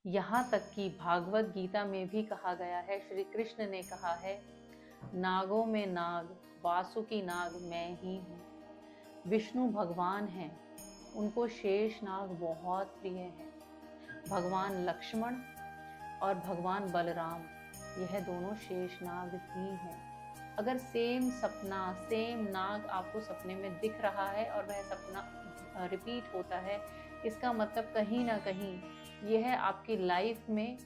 यहाँ तक कि भागवत गीता में भी कहा गया है, श्री कृष्ण ने कहा है, नागों में नाग, वासुकी नाग मैं ही हूँ। विष्णु भगवान हैं, उनको शेष नाग बहुत प्रिय है। भगवान लक्ष्मण और भगवान बलराम, यह दोनों शेष नाग ही हैं। अगर सेम सपना, सेम नाग आपको सपने में दिख रहा है और वह सपना रिपीट होता है, इसका मतलब कहीं ना कहीं यह आपकी लाइफ में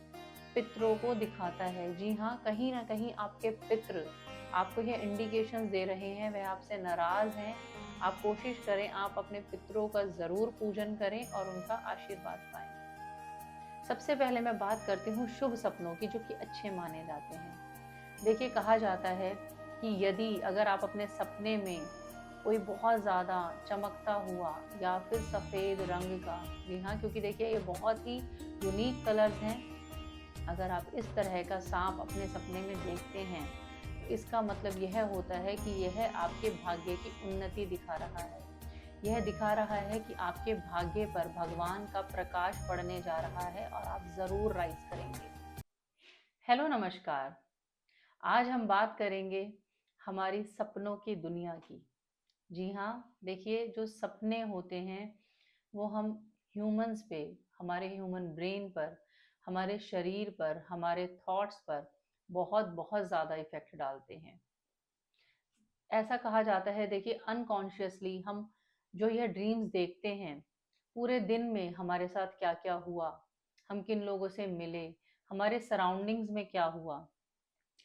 पितरों को दिखाता है। जी हाँ, कहीं ना कहीं आपके पितृ आपको यह इंडिकेशंस दे रहे हैं, वह आपसे नाराज हैं। आप कोशिश करें, आप अपने पितरों का ज़रूर पूजन करें और उनका आशीर्वाद पाएं। सबसे पहले मैं बात करती हूँ शुभ सपनों की, जो कि अच्छे माने जाते हैं। देखिए, कहा जाता है कि यदि अगर आप अपने सपने में कोई बहुत ज़्यादा चमकता हुआ या फिर सफ़ेद रंग का, जी हाँ, क्योंकि देखिए ये बहुत ही यूनिक कलर्स हैं। अगर आप इस तरह का सांप अपने सपने में देखते हैं, तो इसका मतलब यह होता है कि यह आपके भाग्य की उन्नति दिखा रहा है। यह दिखा रहा है कि आपके भाग्य पर भगवान का प्रकाश पड़ने जा रहा है और आप ज़रूर राइज करेंगे। हेलो, नमस्कार। आज हम बात करेंगे हमारी सपनों की दुनिया की। जी हाँ, देखिए, जो सपने होते हैं वो हम ह्यूमंस पे, हमारे ह्यूमन ब्रेन पर, हमारे शरीर पर, हमारे थॉट्स पर बहुत बहुत ज़्यादा इफेक्ट डालते हैं। ऐसा कहा जाता है, देखिए, अनकॉन्शियसली हम जो यह ड्रीम्स देखते हैं, पूरे दिन में हमारे साथ क्या क्या हुआ, हम किन लोगों से मिले, हमारे सराउंडिंग्स में क्या हुआ,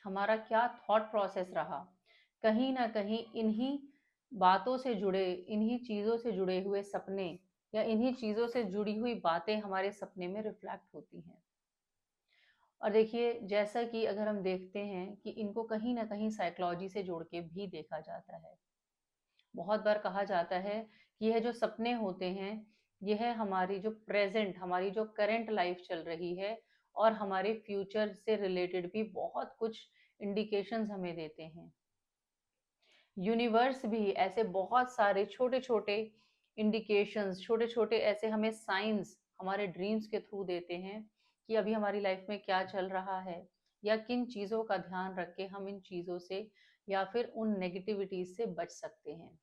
हमारा क्या थॉट प्रोसेस रहा, कहीं ना कहीं इन्हीं बातों से जुड़े, इन्हीं चीज़ों से जुड़े हुए सपने या इन्हीं चीज़ों से जुड़ी हुई बातें हमारे सपने में रिफ्लेक्ट होती हैं। और देखिए, जैसा कि अगर हम देखते हैं कि इनको कहीं ना कहीं साइकोलॉजी से जोड़ के भी देखा जाता है। बहुत बार कहा जाता है कि यह जो सपने होते हैं, यह हमारी जो प्रेजेंट, हमारी जो करंट लाइफ चल रही है और हमारे फ्यूचर से रिलेटेड भी बहुत कुछ इंडिकेशंस हमें देते हैं। यूनिवर्स भी ऐसे बहुत सारे छोटे छोटे इंडिकेशंस, छोटे छोटे ऐसे हमें साइंस हमारे ड्रीम्स के थ्रू देते हैं कि अभी हमारी लाइफ में क्या चल रहा है या किन चीज़ों का ध्यान रख के हम इन चीज़ों से या फिर उन नेगेटिविटीज से बच सकते हैं।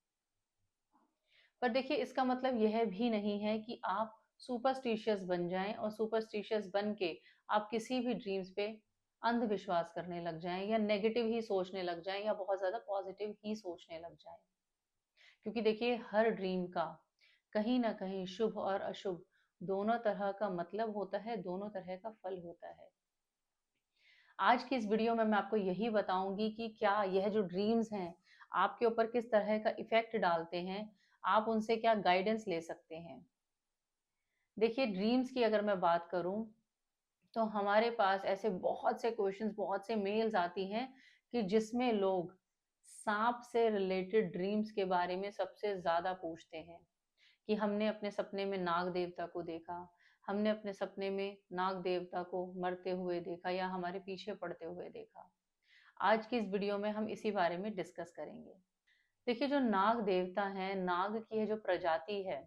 पर देखिए, इसका मतलब यह भी नहीं है कि आप सुपरस्टिशियस बन जाएं और सुपरस्टिशियस बन के आप किसी भी ड्रीम्स पे अंधविश्वास करने लग जाएं या नेगेटिव ही सोचने लग जाएं या बहुत ज़्यादा पॉजिटिव ही सोचने लग जाएं। क्योंकि देखिए, हर ड्रीम का कहीं ना कहीं शुभ और अशुभ दोनों तरह का मतलब होता है, दोनों तरह का फल होता है। आज की इस वीडियो में मैं आपको यही बताऊंगी कि क्या यह जो ड्रीम्स हैं आपके ऊपर किस तरह का इफेक्ट डालते हैं, आप उनसे क्या गाइडेंस ले सकते हैं। देखिए, ड्रीम्स की अगर मैं बात करूं, तो हमारे पास ऐसे बहुत से क्वेश्चंस, बहुत से मेल्स आती हैं कि जिसमें लोग सांप से रिलेटेड ड्रीम्स के बारे में सबसे ज्यादा पूछते हैं कि हमने अपने सपने में नाग देवता को देखा, हमने अपने सपने में नाग देवता को मरते हुए देखा या हमारे पीछे पड़ते हुए देखा। आज की इस वीडियो में हम इसी बारे में डिस्कस करेंगे। देखिए, जो नाग देवता है, नाग की ये जो प्रजाति है,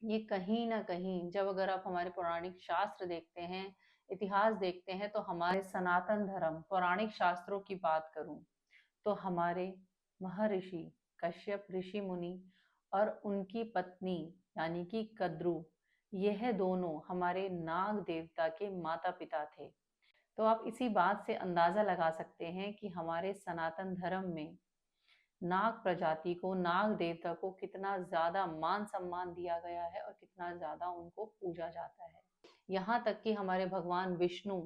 ये कहीं ना कहीं, जब अगर आप हमारे पौराणिक शास्त्र देखते हैं, इतिहास देखते हैं, तो हमारे सनातन धर्म पौराणिक शास्त्रों की बात करूं, तो हमारे महर्षि कश्यप ऋषि मुनि और उनकी पत्नी यानी कि कद्रु, यह दोनों हमारे नाग देवता के माता पिता थे। तो आप इसी बात से अंदाजा लगा सकते हैं कि हमारे सनातन धर्म में नाग प्रजाति को, नाग देवता को कितना ज्यादा मान सम्मान दिया गया है और कितना ज्यादा उनको पूजा जाता है। यहाँ तक कि हमारे भगवान विष्णु,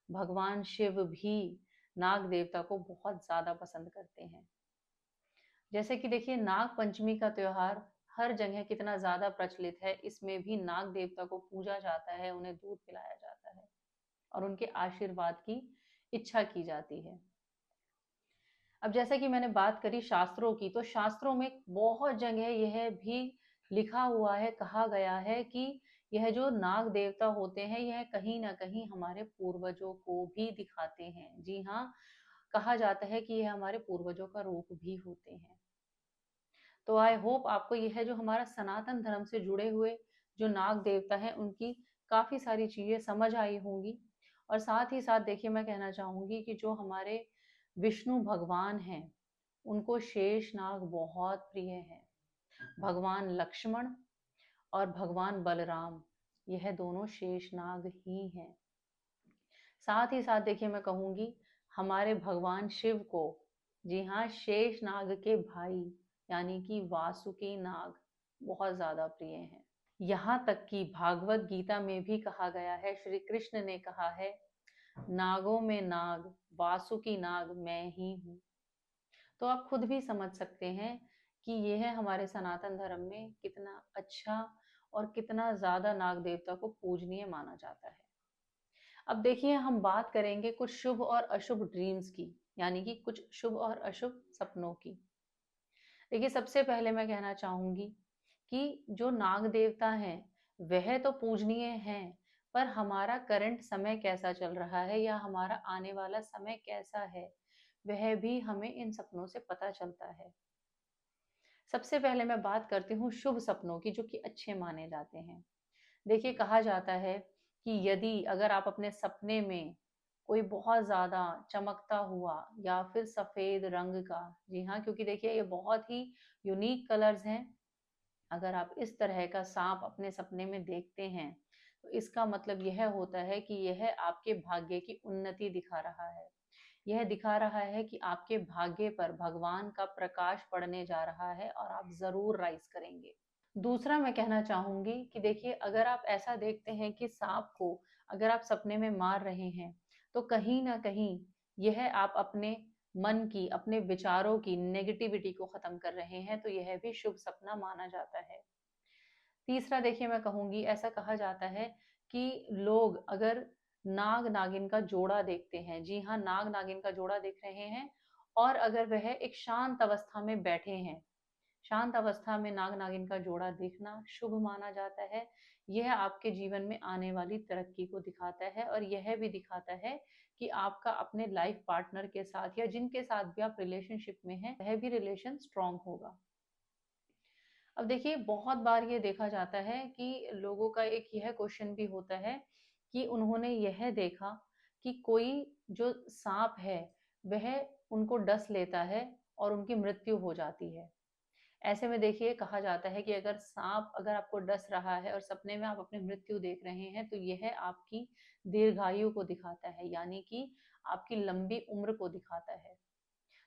भगवान शिव भी नाग देवता को बहुत ज्यादा पसंद करते हैं। जैसे कि देखिए, नाग पंचमी का त्योहार हर जगह कितना ज्यादा प्रचलित है, इसमें भी नाग देवता को पूजा जाता है, उन्हें दूध पिलाया जाता है और उनके आशीर्वाद की इच्छा की जाती है। अब जैसा कि मैंने बात करी शास्त्रों की, तो शास्त्रों में बहुत जगह यह भी लिखा हुआ है, कहा गया है कि यह जो नाग देवता होते हैं, यह कहीं ना कहीं हमारे पूर्वजों को भी दिखाते हैं। जी हाँ, कहा जाता है कि यह हमारे पूर्वजों का रूप भी होते हैं। तो आई होप आपको यह जो हमारा सनातन धर्म से जुड़े हुए जो नाग देवता है, उनकी काफ़ी सारी चीज़ें समझ आई होंगी। और साथ ही साथ देखिए मैं कहना चाहूँगी कि जो हमारे विष्णु भगवान हैं, उनको शेषनाग बहुत प्रिय है। भगवान लक्ष्मण और भगवान बलराम, यह दोनों शेषनाग ही हैं। साथ ही साथ देखिए मैं कहूँगी हमारे भगवान शिव को, जी हाँ, शेषनाग के भाई यानी कि वासुकी नाग बहुत ज़्यादा प्रिय हैं। यहाँ तक कि भागवत गीता में भी कहा गया है, श्री कृष्ण ने कहा है, नागों में नाग, वासुकी नाग मैं ही हूँ। तो आप खुद भी समझ सकते हैं कि यह हमारे सनातन धर्म में कितना अच्छा और कितना ज़्यादा नाग देवता को पूजनीय माना जाता है। अब देखिए हम बात करेंगे कुछ शुभ और अशुभ ड्रीम्स की, यानी कि कुछ शुभ और अशुभ सपनों की। देखिए सबसे पहले मैं कहना चाहूंगी कि जो नाग देवता हैं वह तो पूजनीय हैं, पर हमारा करंट समय कैसा चल रहा है या हमारा आने वाला समय कैसा है, वह भी हमें इन सपनों से पता चलता है। सबसे पहले मैं बात करती हूँ शुभ सपनों की, जो कि अच्छे माने जाते हैं। देखिए कहा जाता है कि यदि अगर आप अपने सपने में कोई बहुत ज़्यादा चमकता हुआ या फिर सफ़ेद रंग का, जी हाँ, क्योंकि देखिए ये बहुत ही यूनिक कलर्स हैं। अगर आप इस तरह का सांप अपने सपने में देखते हैं, तो इसका मतलब यह होता है कि यह आपके भाग्य की उन्नति दिखा रहा है। यह दिखा रहा है कि आपके भाग्य पर भगवान का प्रकाश पड़ने जा रहा है और आप ज़रूर राइज़ करेंगे। दूसरा मैं कहना चाहूँगी कि देखिए अगर आप ऐसा देखते हैं कि सांप को अगर आप सपने में मार रहे हैं, तो कहीं न कहीं यह आप अपने मन की, अपने विचारों की नेगेटिविटी को ख़त्म कर रहे हैं, तो यह भी शुभ सपना माना जाता है। तीसरा देखिए मैं कहूँगी, ऐसा कहा जाता है कि लोग अगर नाग-नागिन का जोड़ा देखते हैं, जी हाँ, नाग-नागिन का जोड़ा देख रहे हैं और अगर वह एक शांत अवस्था में बैठे हैं, शांत अवस्था में नाग-नागिन का जोड़ा देखना शुभ माना जाता है। यह आपके जीवन में आने वाली तरक्की को दिखाता है और यह भी दिखाता है कि आपका अपने लाइफ पार्टनर के साथ या जिनके साथ भी आप रिलेशनशिप में हैं, वह भी रिलेशन स्ट्रॉन्ग होगा। अब देखिए बहुत बार ये देखा जाता है कि लोगों का एक यह क्वेश्चन भी होता है कि उन्होंने यह देखा कि कोई जो सांप है वह उनको डस लेता है और उनकी मृत्यु हो जाती है। ऐसे में देखिए कहा जाता है कि अगर सांप अगर आपको डस रहा है और सपने में आप अपनी मृत्यु देख रहे हैं, तो यह आपकी दीर्घायु को दिखाता है, यानी कि आपकी लंबी उम्र को दिखाता है।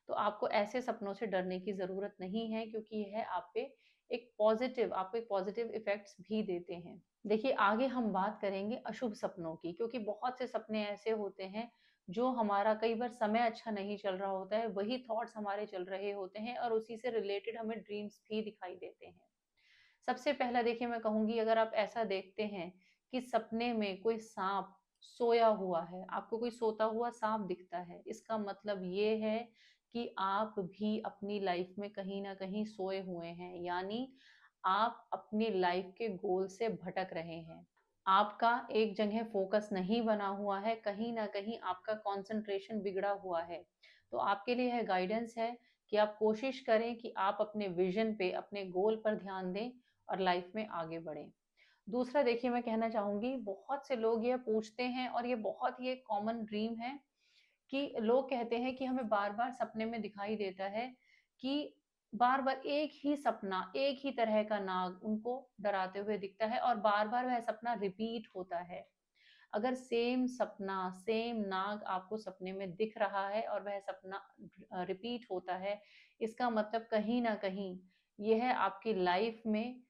तो आपको ऐसे सपनों से डरने की ज़रूरत नहीं है, क्योंकि यह आप पे आपको एक पॉजिटिव इफ़ेक्ट्स भी देते हैं। देखिए आगे हम बात करेंगे अशुभ सपनों की, क्योंकि बहुत से सपने ऐसे होते हैं जो हमारा कई बार समय अच्छा नहीं चल रहा होता है, वही थॉट्स हमारे चल रहे होते हैं और उसी से रिलेटेड हमें ड्रीम्स भी दिखाई देते हैं। सबसे पहला देखिए मैं कहूँगी, अगर आप ऐसा देखते हैं कि सपने में कोई सांप सोया हुआ है, आपको कोई सोता हुआ सांप दिखता है, इसका मतलब ये है कि आप भी अपनी लाइफ में कहीं न कहीं सोए हुए हैं, यानी आप अपनी लाइफ के गोल से भटक रहे हैं। आपका एक जगह फोकस नहीं बना हुआ है, कहीं न कहीं आपका कंसंट्रेशन बिगड़ा हुआ है। तो आपके लिए यह गाइडेंस है कि आप कोशिश करें कि आप अपने विज़न पे, अपने गोल पर ध्यान दें और लाइफ में आगे बढ़ें। दूसरा देखिए मैं कहना चाहूँगी, बहुत से लोग ये पूछते हैं और ये बहुत ही एक कॉमन ड्रीम है कि लोग कहते हैं कि हमें बार-बार सपने में दिखाई देता है कि बार-बार एक ही सपना, एक ही तरह का नाग उनको डराते हुए दिखता है और बार-बार वह सपना रिपीट होता है। अगर सेम सपना, सेम नाग आपको सपने में दिख रहा है और वह सपना रिपीट होता है, इसका मतलब कहीं न कहीं यह आपकी लाइफ में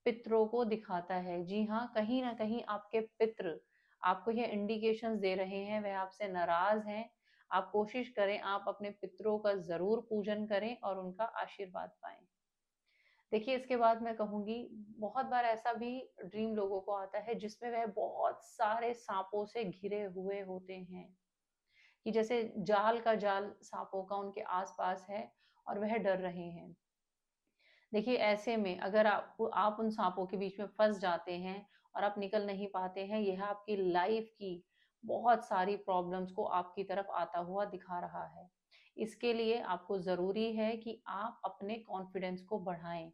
पितरों को दिखाता है। जी हाँ, कहीं न कहीं आपके पितृ आपको ये इंडिकेशंस दे रहे हैं, वह आपसे नाराज़ हैं। आप कोशिश करें, आप अपने पितरों का ज़रूर पूजन करें और उनका आशीर्वाद पाएँ। देखिए, इसके बाद मैं कहूँगी, बहुत बार ऐसा भी ड्रीम लोगों को आता है जिसमें वह बहुत सारे साँपों से घिरे हुए होते हैं, कि जैसे जाल का जाल साँपों का उनके आस-पास है और वह डर रहे हैं। देखिए ऐसे में अगर आप उन सांपों के बीच में फँस जाते हैं और आप निकल नहीं पाते हैं, यह आपकी लाइफ की बहुत सारी प्रॉब्लम्स को आपकी तरफ आता हुआ दिखा रहा है। इसके लिए आपको ज़रूरी है कि आप अपने कॉन्फिडेंस को बढ़ाएँ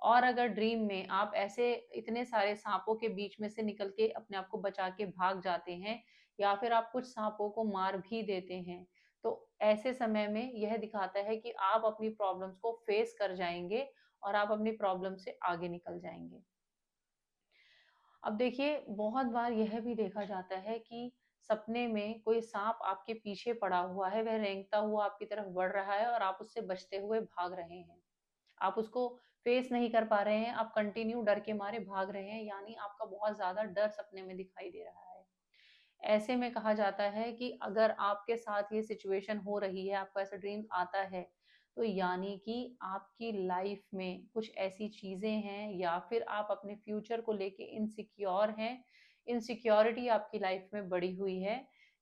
और अगर ड्रीम में आप ऐसे इतने सारे सांपों के बीच में से निकल के अपने आप को बचा के भाग जाते हैं, या फिर आप कुछ सांपों को मार भी देते हैं, तो ऐसे समय में यह दिखाता है कि आप अपनी प्रॉब्लम्स को फेस कर जाएंगे और आप अपनी प्रॉब्लम से आगे निकल जाएंगे। अब देखिए, बहुत बार यह भी देखा जाता है कि सपने में कोई सांप आपके पीछे पड़ा हुआ है, वह रेंगता हुआ आपकी तरफ बढ़ रहा है और आप उससे बचते हुए भाग रहे हैं। आप उसको फेस नहीं कर पा रहे हैं, आप कंटिन्यू डर के मारे भाग रहे हैं, यानी आपका बहुत ज़्यादा डर सपने में दिखाई दे रहा है। ऐसे में कहा जाता है कि अगर आपके साथ ये सिचुएशन हो रही है, आपको ऐसा ड्रीम आता है, तो यानी कि आपकी लाइफ में कुछ ऐसी चीज़ें हैं या फिर आप अपने फ्यूचर को लेके इनसिक्योर हैं। इनसिक्योरिटी आपकी लाइफ में बढ़ी हुई है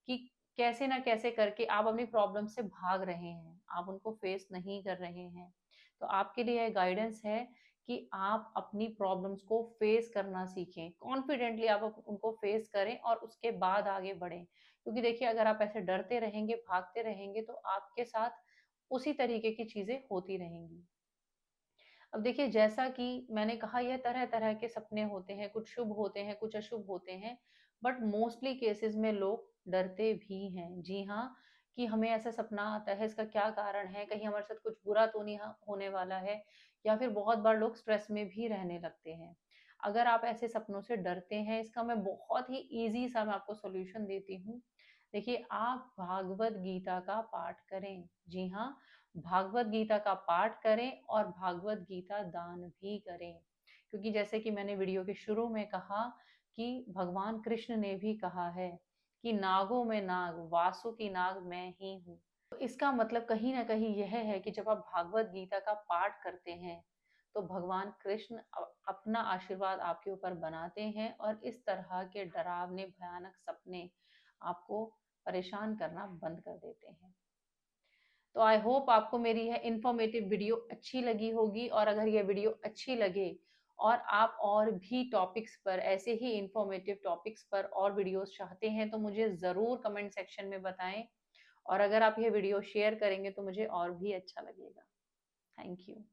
कि कैसे ना कैसे करके आप अपनी प्रॉब्लम से भाग रहे हैं, आप उनको फेस नहीं कर रहे हैं। तो आपके लिए यह गाइडेंस है कि आप अपनी प्रॉब्लम्स को फेस करना सीखें, कॉन्फिडेंटली आप उनको फेस करें और उसके बाद आगे बढ़ें। क्योंकि देखिए, अगर आप ऐसे डरते रहेंगे, भागते रहेंगे, तो आपके साथ उसी तरीके की चीजें होती रहेंगी। अब देखिए, जैसा कि मैंने कहा, यह तरह तरह के सपने होते हैं, कुछ शुभ होते हैं, कुछ अशुभ होते हैं, बट मोस्टली केसेस में लोग डरते भी हैं। जी हाँ, कि हमें ऐसा सपना आता है, इसका क्या कारण है, कहीं हमारे साथ कुछ बुरा तो नहीं होने वाला है, या फिर बहुत बार लोग स्ट्रेस में भी रहने लगते हैं। अगर आप ऐसे सपनों से डरते हैं, इसका मैं बहुत ही ईजी सा मैं आपको सॉल्यूशन देती हूँ। देखिए, आप भागवत गीता का पाठ करें। जी हाँ, भागवत गीता का पाठ करें और भागवत गीता दान भी करें। क्योंकि जैसे कि मैंने वीडियो के शुरू में कहा कि भगवान कृष्ण ने भी कहा है कि नागों में नाग, वासुकी नाग मैं ही हूँ। तो इसका मतलब कहीं ना कहीं यह है कि जब आप भागवत गीता का पाठ करते हैं, तो भगवान कृष्ण अपना आशीर्वाद आपके ऊपर बनाते हैं और इस तरह के डरावने भयानक सपने आपको परेशान करना बंद कर देते हैं। तो आई होप आपको मेरी यह इन्फॉर्मेटिव वीडियो अच्छी लगी होगी, और अगर यह वीडियो अच्छी लगे और आप और भी टॉपिक्स पर, ऐसे ही इन्फॉर्मेटिव टॉपिक्स पर और वीडियोस चाहते हैं, तो मुझे ज़रूर कमेंट सेक्शन में बताएं। और अगर आप यह वीडियो शेयर करेंगे तो मुझे और भी अच्छा लगेगा। Thank you.